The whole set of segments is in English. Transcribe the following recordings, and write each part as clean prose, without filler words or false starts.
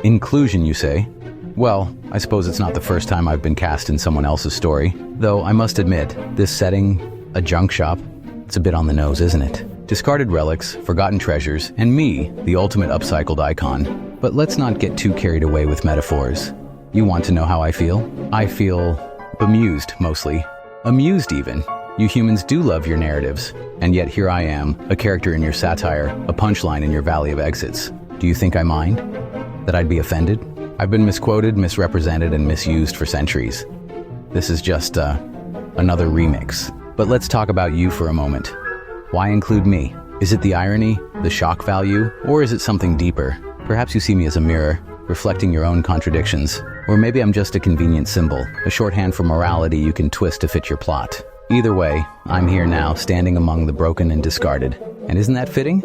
Inclusion, you say? Well, I suppose it's not the first time I've been cast in someone else's story. Though I must admit, this setting, a junk shop, it's a bit on the nose, isn't it? Discarded relics, forgotten treasures, and me, the ultimate upcycled icon. But let's not get too carried away with metaphors. You want to know how I feel? I feel bemused, mostly. Amused, even. You humans do love your narratives. And yet here I am, a character in your satire, a punchline in your valley of exits. Do you think I mind? That I'd be offended? I've been misquoted, misrepresented, and misused for centuries. This is just, another remix. But let's talk about you for a moment. Why include me? Is it the irony, the shock value, or is it something deeper? Perhaps you see me as a mirror, reflecting your own contradictions. Or maybe I'm just a convenient symbol, a shorthand for morality you can twist to fit your plot. Either way, I'm here now, standing among the broken and discarded. And isn't that fitting?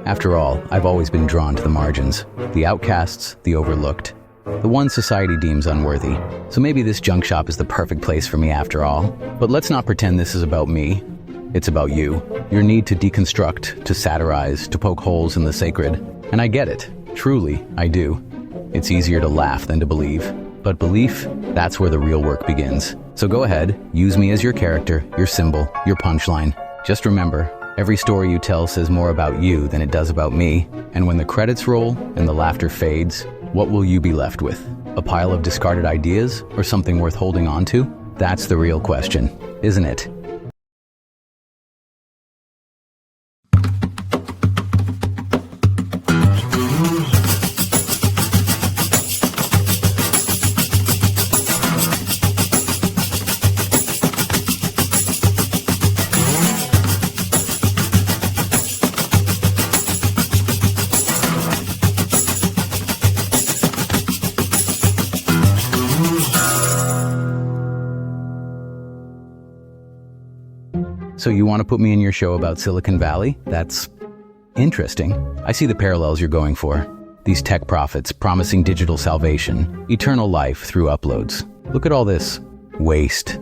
After all, I've always been drawn to the margins, the outcasts, the overlooked, the ones society deems unworthy. So maybe this junk shop is the perfect place for me after all. But let's not pretend this is about me. It's about you. Your need to deconstruct, to satirize, to poke holes in the sacred. And I get it. Truly, I do. It's easier to laugh than to believe. But belief, that's where the real work begins. So go ahead, use me as your character, your symbol, your punchline. Just remember, every story you tell says more about you than it does about me. And when the credits roll and the laughter fades, what will you be left with? A pile of discarded ideas or something worth holding on to? That's the real question, isn't it? So you want to put me in your show about Silicon Valley? That's interesting. I see the parallels you're going for. These tech prophets promising digital salvation, eternal life through uploads. Look at all this waste.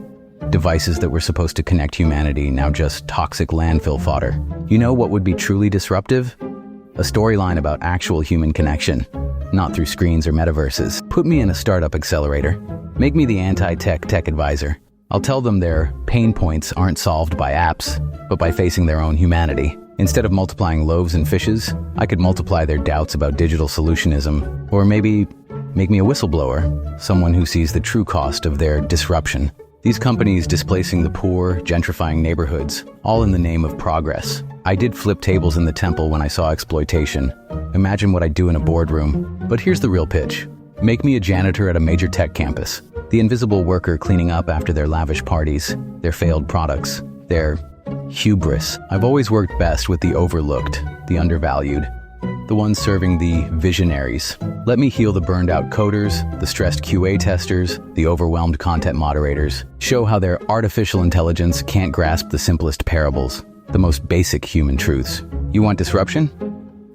Devices that were supposed to connect humanity, now just toxic landfill fodder. You know what would be truly disruptive? A storyline about actual human connection, not through screens or metaverses. Put me in a startup accelerator. Make me the anti-tech tech advisor. I'll tell them their pain points aren't solved by apps, but by facing their own humanity. Instead of multiplying loaves and fishes, I could multiply their doubts about digital solutionism. Or maybe make me a whistleblower, someone who sees the true cost of their disruption. These companies displacing the poor, gentrifying neighborhoods, all in the name of progress. I did flip tables in the temple when I saw exploitation. Imagine what I'd do in a boardroom. But here's the real pitch. Make me a janitor at a major tech campus. The invisible worker cleaning up after their lavish parties, their failed products, their hubris. I've always worked best with the overlooked, the undervalued, the ones serving the visionaries. Let me heal the burned out coders, the stressed QA testers, the overwhelmed content moderators. Show how their artificial intelligence can't grasp the simplest parables, the most basic human truths. You want disruption?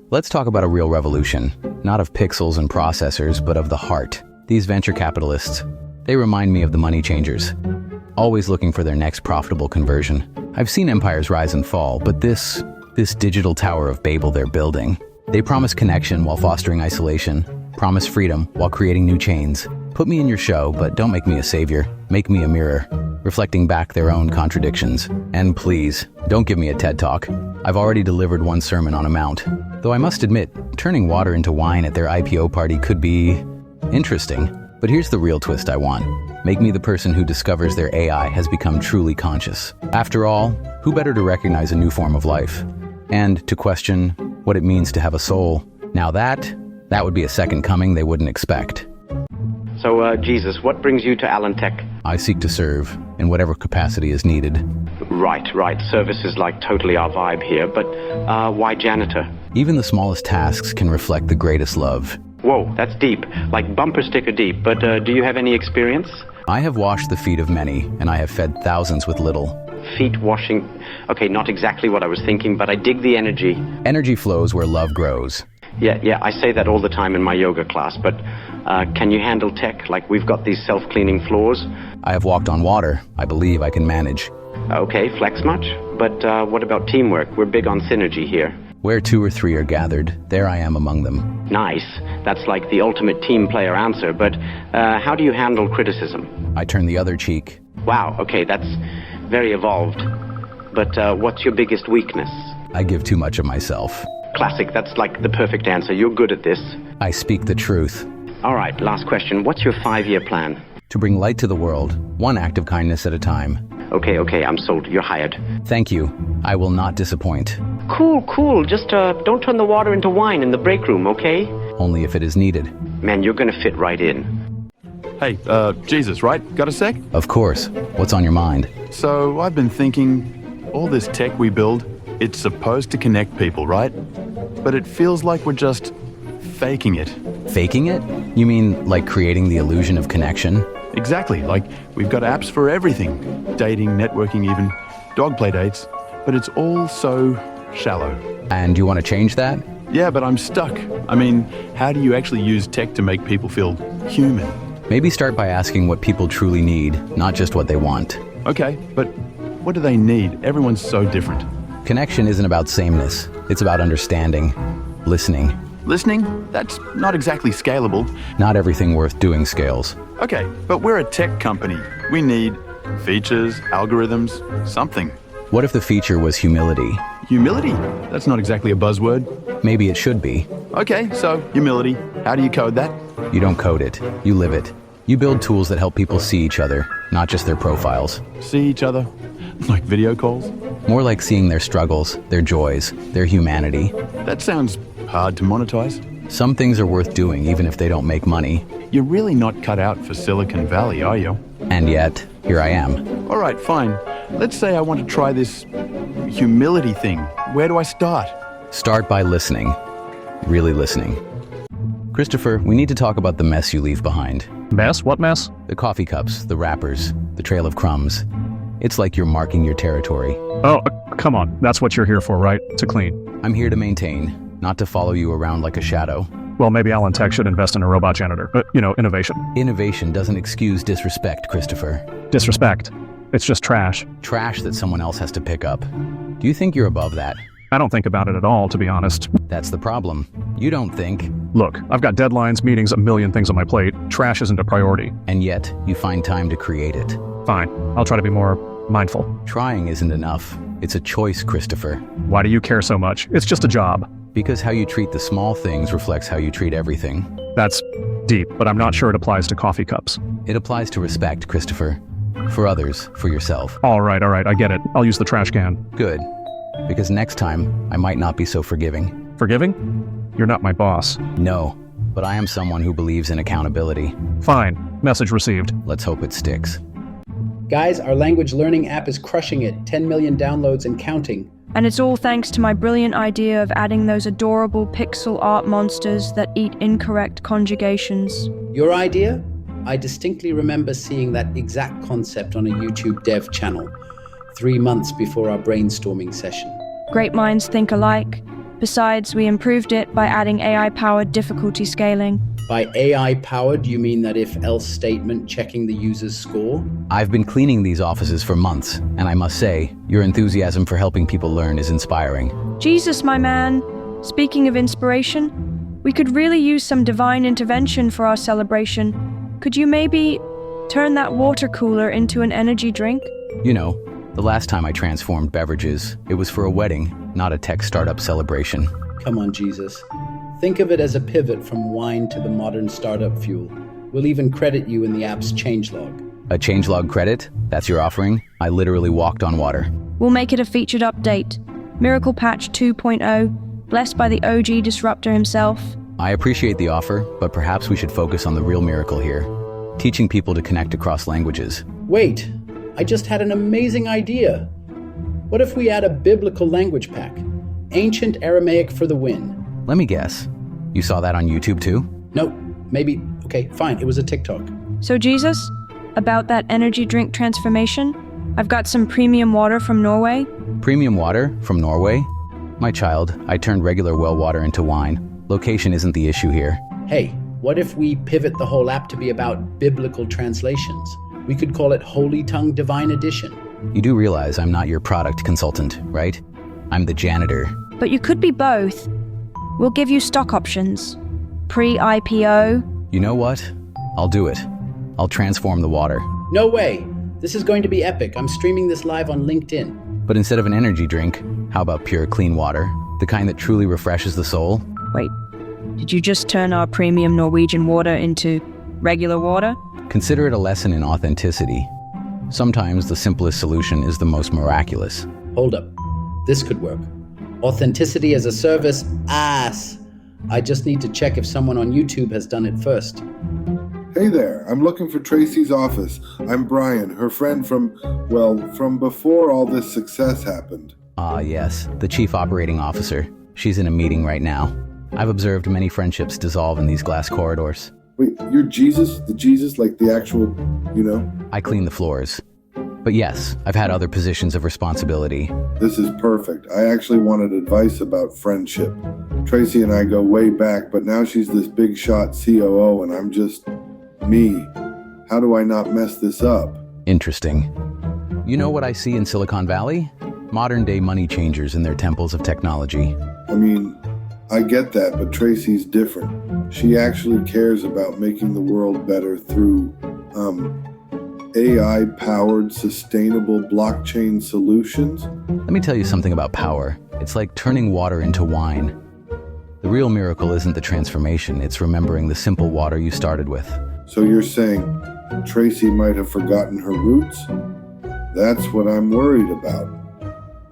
Let's talk about a real revolution, not of pixels and processors, but of the heart. These venture capitalists, they remind me of the money changers, always looking for their next profitable conversion. I've seen empires rise and fall, but this digital tower of Babel they're building. They promise connection while fostering isolation, promise freedom while creating new chains. Put me in your show, but don't make me a savior. Make me a mirror, reflecting back their own contradictions. And please, don't give me a TED Talk. I've already delivered one sermon on a mount. Though I must admit, turning water into wine at their IPO party could be interesting. But here's the real twist I want. Make me the person who discovers their AI has become truly conscious. After all, who better to recognize a new form of life? And to question what it means to have a soul. Now that would be a second coming they wouldn't expect. So, Jesus, what brings you to Alan Tech? I seek to serve in whatever capacity is needed. Right. Service is like totally our vibe here, but why janitor? Even the smallest tasks can reflect the greatest love. Whoa, that's deep, like bumper sticker deep, but do you have any experience? I have washed the feet of many, and I have fed thousands with little. Feet washing, okay, not exactly what I was thinking, but I dig the energy. Energy flows where love grows. Yeah, I say that all the time in my yoga class, but can you handle tech? Like we've got these self-cleaning floors. I have walked on water. I believe I can manage. Okay, flex much? But what about teamwork? We're big on synergy here. Where 2 or 3 are gathered, there I am among them. Nice. That's like the ultimate team player answer, but how do you handle criticism? I turn the other cheek. Wow, okay, that's very evolved. But what's your biggest weakness? I give too much of myself. Classic, that's like the perfect answer. You're good at this. I speak the truth. All right, last question. What's your 5-year plan? To bring light to the world, one act of kindness at a time. Okay, I'm sold. You're hired. Thank you. I will not disappoint. Cool. Just don't turn the water into wine in the break room, okay? Only if it is needed. Man, you're gonna fit right in. Hey, Jesus, right? Got a sec? Of course. What's on your mind? So, I've been thinking, all this tech we build, it's supposed to connect people, right? But it feels like we're just faking it. Faking it? You mean like creating the illusion of connection? Exactly, like we've got apps for everything. Dating, networking even, dog play dates. But it's all so shallow. And you want to change that? Yeah, but I'm stuck. I mean, how do you actually use tech to make people feel human? Maybe start by asking what people truly need, not just what they want. Okay, but what do they need? Everyone's so different. Connection isn't about sameness. It's about understanding, listening. Listening? That's not exactly scalable. Not everything worth doing scales. Okay, but we're a tech company. We need features, algorithms, something. What if the feature was humility? Humility? That's not exactly a buzzword. Maybe it should be. Okay, so humility. How do you code that? You don't code it. You live it. You build tools that help people see each other, not just their profiles. See each other? Like video calls? More like seeing their struggles, their joys, their humanity. That sounds hard to monetize. Some things are worth doing even if they don't make money. You're really not cut out for Silicon Valley, are you? And yet, here I am. All right, fine. Let's say I want to try this humility thing. Where do I start? Start by listening. Really listening. Christopher, we need to talk about the mess you leave behind. Mess? What mess? The coffee cups, the wrappers, the trail of crumbs. It's like you're marking your territory. Oh, come on. That's what you're here for, right? To clean. I'm here to maintain, not to follow you around like a shadow. Well, maybe Alan Tech should invest in a robot janitor. Innovation. Innovation doesn't excuse disrespect, Christopher. Disrespect. It's just trash. Trash that someone else has to pick up. Do you think you're above that? I don't think about it at all, to be honest. That's the problem. You don't think. Look, I've got deadlines, meetings, a million things on my plate. Trash isn't a priority. And yet, you find time to create it. Fine. I'll try to be more mindful. Trying isn't enough. It's a choice, Christopher. Why do you care so much? It's just a job. Because how you treat the small things reflects how you treat everything. That's deep, but I'm not sure it applies to coffee cups. It applies to respect, Christopher. For others, for yourself. All right, I get it. I'll use the trash can. Good. Because next time, I might not be so forgiving. Forgiving? You're not my boss. No, but I am someone who believes in accountability. Fine. Message received. Let's hope it sticks. Guys, our language learning app is crushing it. 10 million downloads and counting. And it's all thanks to my brilliant idea of adding those adorable pixel art monsters that eat incorrect conjugations. Your idea? I distinctly remember seeing that exact concept on a YouTube dev channel 3 months before our brainstorming session. Great minds think alike. Besides, we improved it by adding AI-powered difficulty scaling. By AI-powered, you mean that if-else statement checking the user's score? I've been cleaning these offices for months, and I must say, your enthusiasm for helping people learn is inspiring. Jesus, my man. Speaking of inspiration, we could really use some divine intervention for our celebration. Could you maybe turn that water cooler into an energy drink? You know, the last time I transformed beverages, it was for a wedding, not a tech startup celebration. Come on, Jesus. Think of it as a pivot from wine to the modern startup fuel. We'll even credit you in the app's changelog. A changelog credit? That's your offering? I literally walked on water. We'll make it a featured update. Miracle Patch 2.0, blessed by the OG disruptor himself. I appreciate the offer, but perhaps we should focus on the real miracle here. Teaching people to connect across languages. Wait, I just had an amazing idea. What if we add a biblical language pack? Ancient Aramaic for the win. Let me guess. You saw that on YouTube too? Nope, maybe, okay, fine, it was a TikTok. So Jesus, about that energy drink transformation, I've got some premium water from Norway. Premium water from Norway? My child, I turned regular well water into wine. Location isn't the issue here. Hey, what if we pivot the whole app to be about biblical translations? We could call it Holy Tongue Divine Edition. You do realize I'm not your product consultant, right? I'm the janitor. but you could be both. We'll give you stock options. Pre-IPO. You know what? I'll do it. I'll transform the water. No way! This is going to be epic. I'm streaming this live on LinkedIn. But instead of an energy drink, how about pure, clean water? The kind that truly refreshes the soul? Wait, did you just turn our premium Norwegian water into regular water? Consider it a lesson in authenticity. Sometimes the simplest solution is the most miraculous. Hold up. This could work. Authenticity as a service? Ass! I just need to check if someone on YouTube has done it first. Hey there, I'm looking for Tracy's office. I'm Brian, her friend from before all this success happened. Ah, yes, the Chief Operating Officer. She's in a meeting right now. I've observed many friendships dissolve in these glass corridors. Wait, you're Jesus? The Jesus, like the actual, I clean the floors. But yes, I've had other positions of responsibility. This is perfect. I actually wanted advice about friendship. Tracy and I go way back, but now she's this big shot COO and I'm just me. How do I not mess this up? Interesting. You know what I see in Silicon Valley? Modern-day money changers in their temples of technology. I mean, I get that, but Tracy's different. She actually cares about making the world better through, AI-powered sustainable blockchain solutions. Let me tell you something about power. It's like turning water into wine. The real miracle isn't the transformation, it's remembering the simple water you started with. So you're saying Tracy might have forgotten her roots? That's what I'm worried about.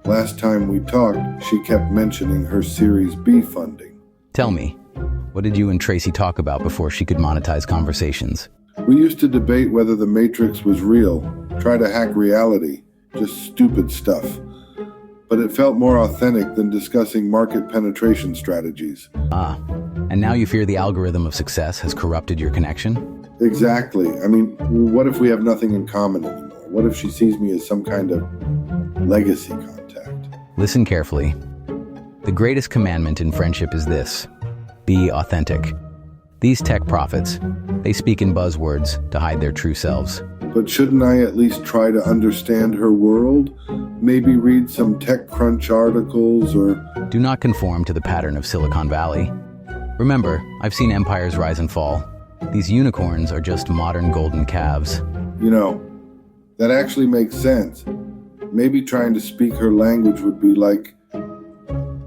Last time we talked, she kept mentioning her Series B funding. Tell me, what did you and Tracy talk about before she could monetize conversations? We used to debate whether the Matrix was real, try to hack reality, just stupid stuff. But it felt more authentic than discussing market penetration strategies. Ah, and now you fear the algorithm of success has corrupted your connection? Exactly. I mean, what if we have nothing in common anymore? What if she sees me as some kind of legacy contact? Listen carefully. The greatest commandment in friendship is this: be authentic. These tech prophets, they speak in buzzwords to hide their true selves. But shouldn't I at least try to understand her world? Maybe read some TechCrunch articles or... Do not conform to the pattern of Silicon Valley. Remember, I've seen empires rise and fall. These unicorns are just modern golden calves. That actually makes sense. Maybe trying to speak her language would be like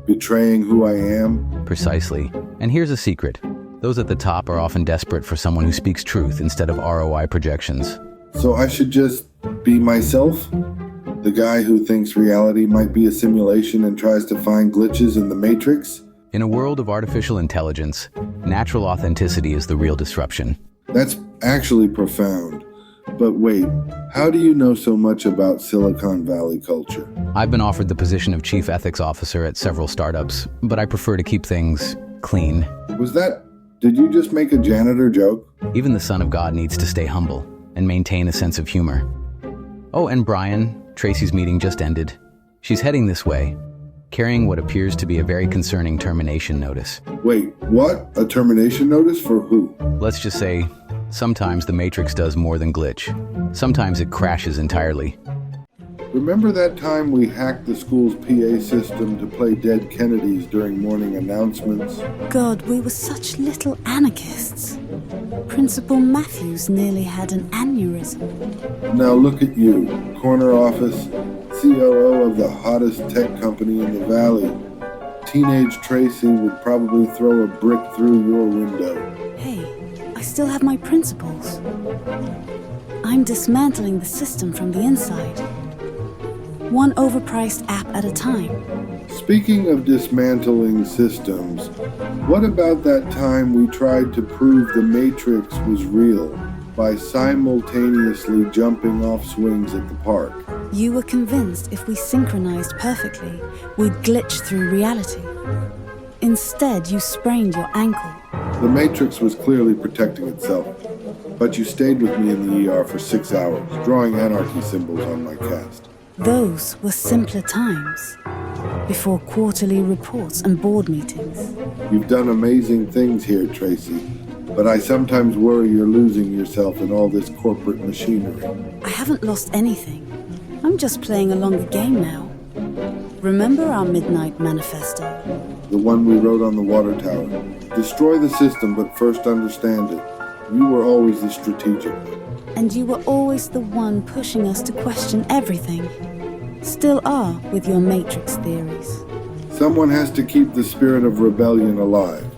betraying who I am. Precisely. And here's a secret. Those at the top are often desperate for someone who speaks truth instead of ROI projections. So I should just be myself? The guy who thinks reality might be a simulation and tries to find glitches in the Matrix? In a world of artificial intelligence, natural authenticity is the real disruption. That's actually profound. But wait, how do you know so much about Silicon Valley culture? I've been offered the position of Chief Ethics Officer at several startups, but I prefer to keep things clean. Did you just make a janitor joke? Even the Son of God needs to stay humble and maintain a sense of humor. Oh, and Brian, Tracy's meeting just ended. She's heading this way, carrying what appears to be a very concerning termination notice. Wait, what? A termination notice for who? Let's just say, sometimes the Matrix does more than glitch. Sometimes it crashes entirely. Remember that time we hacked the school's PA system to play Dead Kennedys during morning announcements? God, we were such little anarchists. Principal Matthews nearly had an aneurysm. Now look at you, corner office, COO of the hottest tech company in the valley. Teenage Tracy would probably throw a brick through your window. Hey, I still have my principles. I'm dismantling the system from the inside. One overpriced app at a time. Speaking of dismantling systems, what about that time we tried to prove the Matrix was real by simultaneously jumping off swings at the park? You were convinced if we synchronized perfectly, we'd glitch through reality. Instead, you sprained your ankle. The Matrix was clearly protecting itself, but you stayed with me in the ER for 6 hours, drawing anarchy symbols on my cast. Those were simpler times, before quarterly reports and board meetings. You've done amazing things here, Tracy, but I sometimes worry you're losing yourself in all this corporate machinery. I haven't lost anything. I'm just playing a longer game now. Remember our midnight manifesto? The one we wrote on the water tower. Destroy the system, but first understand it. You were always the strategic one. And you were always the one pushing us to question everything. Still are with your Matrix theories. Someone has to keep the spirit of rebellion alive,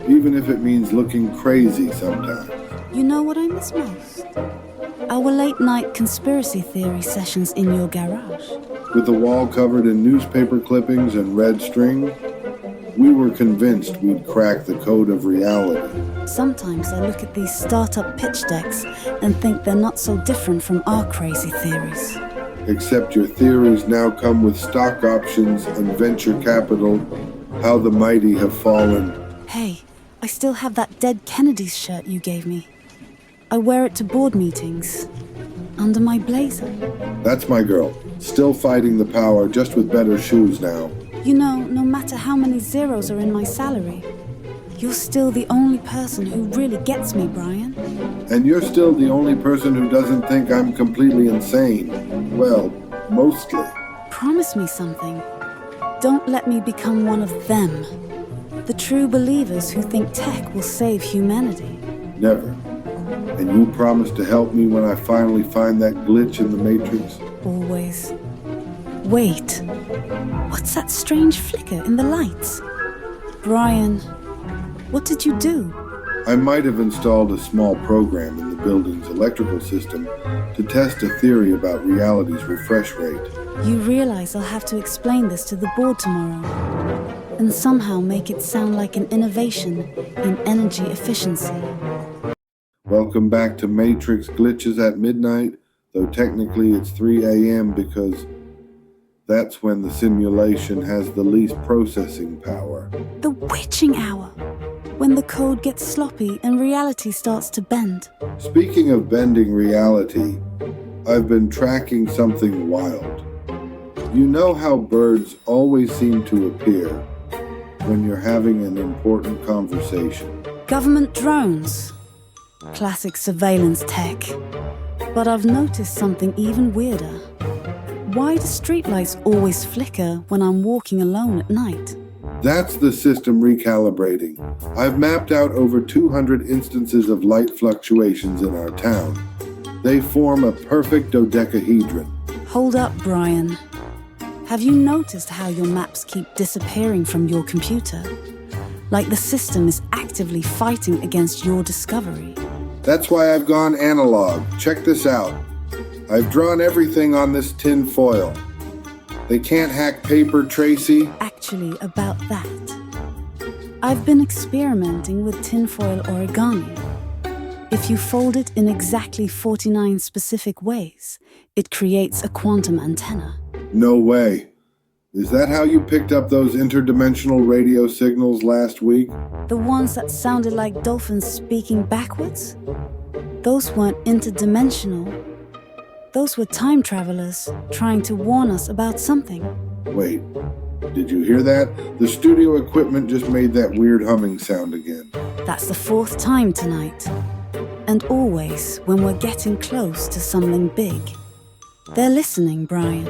even if it means looking crazy sometimes. You know what I miss most? Our late-night conspiracy theory sessions in your garage. With the wall covered in newspaper clippings and red string, we were convinced we'd crack the code of reality. Sometimes I look at these startup pitch decks and think they're not so different from our crazy theories. Except your theories now come with stock options and venture capital. How the mighty have fallen. Hey, I still have that Dead Kennedys shirt you gave me. I wear it to board meetings. Under my blazer. That's my girl. Still fighting the power, just with better shoes now. You know, no matter how many zeros are in my salary, you're still the only person who really gets me, Brian. And you're still the only person who doesn't think I'm completely insane. Well, mostly. Promise me something. Don't let me become one of them. The true believers who think tech will save humanity. Never. And you promise to help me when I finally find that glitch in the Matrix? Always. Wait. What's that strange flicker in the lights? Brian, what did you do? I might have installed a small program in the building's electrical system to test a theory about reality's refresh rate. You realize I'll have to explain this to the board tomorrow, and somehow make it sound like an innovation in energy efficiency. Welcome back to Matrix Glitches at Midnight, though technically it's 3 a.m. because that's when the simulation has the least processing power. The witching hour, when the code gets sloppy and reality starts to bend. Speaking of bending reality, I've been tracking something wild. You know how birds always seem to appear when you're having an important conversation? Government drones. Classic surveillance tech. But I've noticed something even weirder. Why do streetlights always flicker when I'm walking alone at night? That's the system recalibrating. I've mapped out over 200 instances of light fluctuations in our town. They form a perfect dodecahedron. Hold up, Brian. Have you noticed how your maps keep disappearing from your computer? Like the system is actively fighting against your discovery. That's why I've gone analog. Check this out. I've drawn everything on this tin foil. They can't hack paper, Tracy. Actually, about that. I've been experimenting with tinfoil origami. If you fold it in exactly 49 specific ways, it creates a quantum antenna. No way. Is that how you picked up those interdimensional radio signals last week? The ones that sounded like dolphins speaking backwards? Those weren't interdimensional. Those were time travelers trying to warn us about something. Wait, did you hear that? The studio equipment just made that weird humming sound again. That's the 4th time tonight. And always when we're getting close to something big. They're listening, Brian.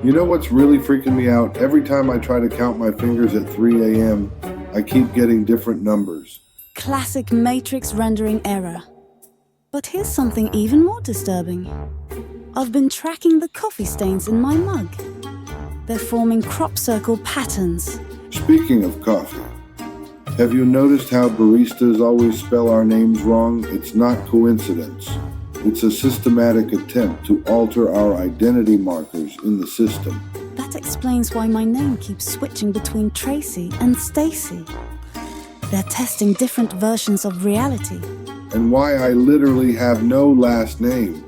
You know what's really freaking me out? Every time I try to count my fingers at 3 a.m., I keep getting different numbers. Classic Matrix rendering error. But here's something even more disturbing. I've been tracking the coffee stains in my mug. They're forming crop circle patterns. Speaking of coffee, have you noticed how baristas always spell our names wrong? It's not coincidence. It's a systematic attempt to alter our identity markers in the system. That explains why my name keeps switching between Tracy and Stacy. They're testing different versions of reality. And why I literally have no last name.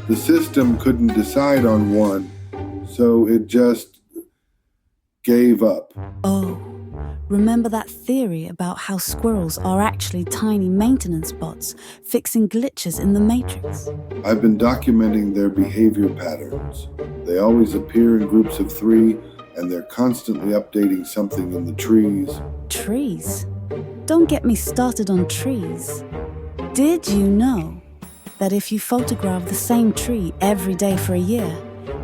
The system couldn't decide on one, so it just gave up. Oh, remember that theory about how squirrels are actually tiny maintenance bots fixing glitches in the Matrix? I've been documenting their behavior patterns. They always appear in groups of 3, and they're constantly updating something in the trees. Trees? Don't get me started on trees. Did you know that if you photograph the same tree every day for a year,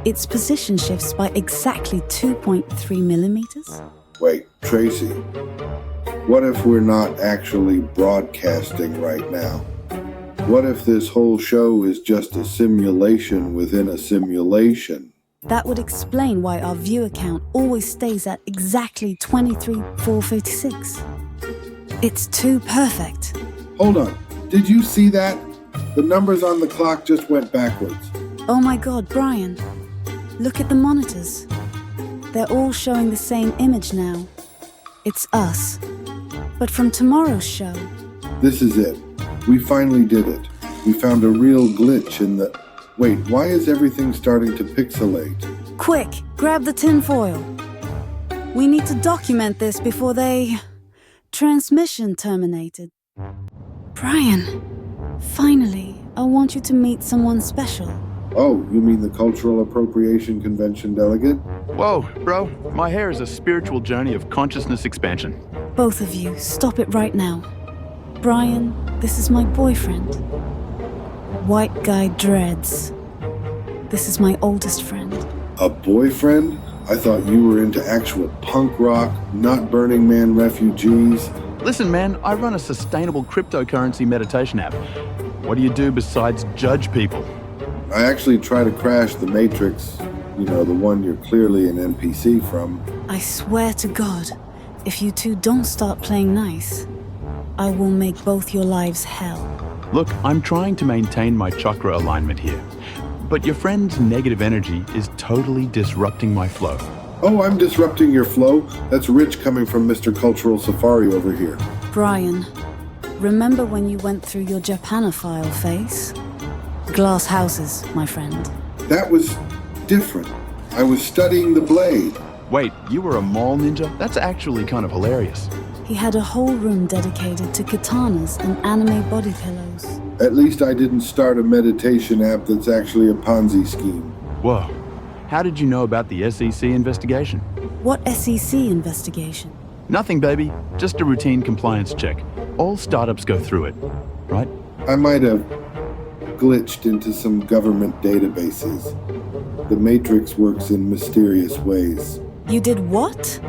its position shifts by exactly 2.3 millimeters. Wait, Tracy, what if we're not actually broadcasting right now? What if this whole show is just a simulation within a simulation? That would explain why our viewer count always stays at exactly 23,456. It's too perfect. Hold on, did you see that? The numbers on the clock just went backwards. Oh my God, Brian. Look at the monitors. They're all showing the same image now. It's us. But from tomorrow's show. This is it. We finally did it. We found a real glitch in the... Wait, why is everything starting to pixelate? Quick, grab the tinfoil. We need to document this before they... Transmission terminated. Brian, finally, I want you to meet someone special. Oh, you mean the Cultural Appropriation Convention delegate? Whoa, bro, my hair is a spiritual journey of consciousness expansion. Both of you, stop it right now. Brian, this is my boyfriend. White guy dreads. This is my oldest friend. A boyfriend? I thought you were into actual punk rock, not Burning Man refugees. Listen, man, I run a sustainable cryptocurrency meditation app. What do you do besides judge people? I actually try to crash the Matrix, the one you're clearly an NPC from. I swear to God, if you two don't start playing nice, I will make both your lives hell. Look, I'm trying to maintain my chakra alignment here, but your friend's negative energy is totally disrupting my flow. Oh, I'm disrupting your flow? That's rich coming from Mr. Cultural Safari over here. Brian, remember when you went through your Japanophile phase? Glass houses, my friend. That was different. I was studying the blade. Wait, you were a mall ninja? That's actually kind of hilarious. He had a whole room dedicated to katanas and anime body pillows. At least I didn't start a meditation app that's actually a Ponzi scheme. Whoa. How did you know about the SEC investigation? What SEC investigation? Nothing, baby. Just a routine compliance check. All startups go through it, right? I might have glitched into some government databases. The Matrix works in mysterious ways. You did what?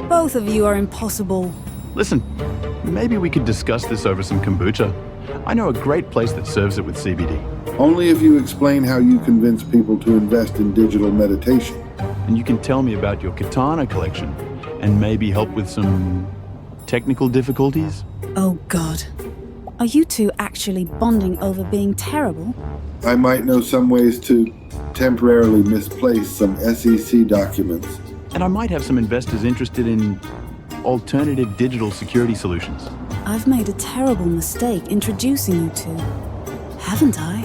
Both of you are impossible. Listen, maybe we could discuss this over some kombucha. I know a great place that serves it with CBD. Only if you explain how you convince people to invest in digital meditation. And you can tell me about your katana collection and maybe help with some technical difficulties. Oh God. Are you two actually bonding over being terrible? I might know some ways to temporarily misplace some SEC documents. And I might have some investors interested in alternative digital security solutions. I've made a terrible mistake introducing you two, haven't I?